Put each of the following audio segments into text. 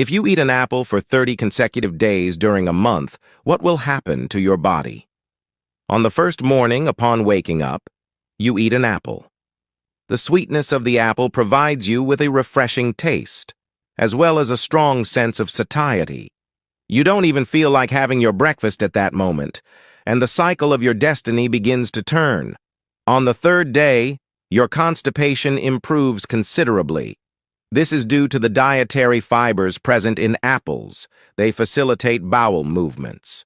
If you eat an apple for 30 consecutive days during a month, what will happen to your body? On the first morning upon waking up, you eat an apple. The sweetness of the apple provides you with a refreshing taste, as well as a strong sense of satiety. You don't even feel like having your breakfast at that moment, and the cycle of your destiny begins to turn. On the third day, your constipation improves considerably. This is due to the dietary fibers present in apples. They facilitate bowel movements.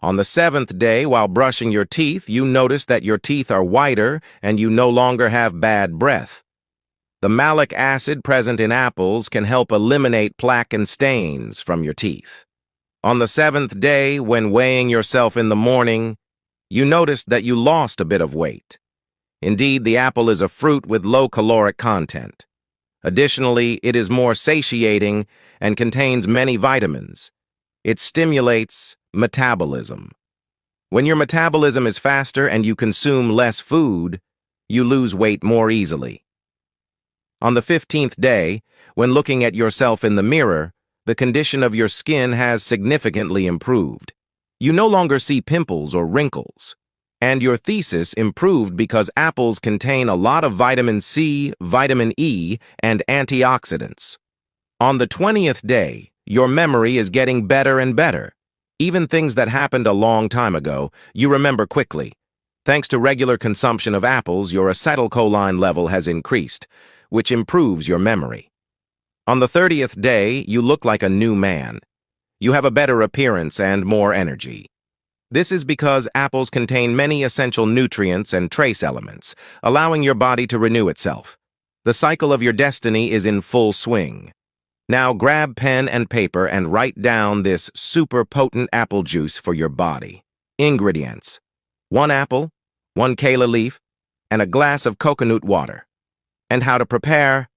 On the seventh day, while brushing your teeth, you notice that your teeth are whiter and you no longer have bad breath. The malic acid present in apples can help eliminate plaque and stains from your teeth. On the seventh day, when weighing yourself in the morning, you notice that you lost a bit of weight. Indeed, the apple is a fruit with low caloric content. Additionally, it is more satiating and contains many vitamins. It stimulates metabolism. When your metabolism is faster and you consume less food, you lose weight more easily. On the 15th day, when looking at yourself in the mirror, the condition of your skin has significantly improved. You no longer see pimples or wrinkles. And your thesis improved because apples contain a lot of vitamin C, vitamin E, and antioxidants. On the 20th day, your memory is getting better and better. Even things that happened a long time ago, you remember quickly. Thanks to regular consumption of apples, your acetylcholine level has increased, which improves your memory. On the 30th day, you look like a new man. You have a better appearance and more energy. This is because apples contain many essential nutrients and trace elements, allowing your body to renew itself. The cycle of your destiny is in full swing. Now grab pen and paper and write down this super potent apple juice for your body. Ingredients: 1 apple, 1 kala leaf, and a glass of coconut water. And how to prepare?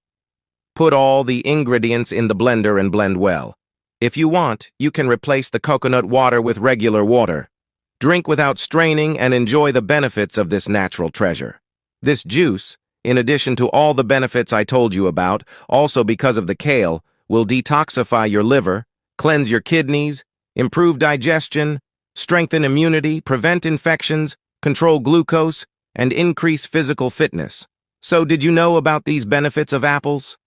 Put all the ingredients in the blender and blend well. If you want, you can replace the coconut water with regular water. Drink without straining and enjoy the benefits of this natural treasure. This juice, in addition to all the benefits I told you about, also because of the kale, will detoxify your liver, cleanse your kidneys, improve digestion, strengthen immunity, prevent infections, control glucose, and increase physical fitness. So did you know about these benefits of apples?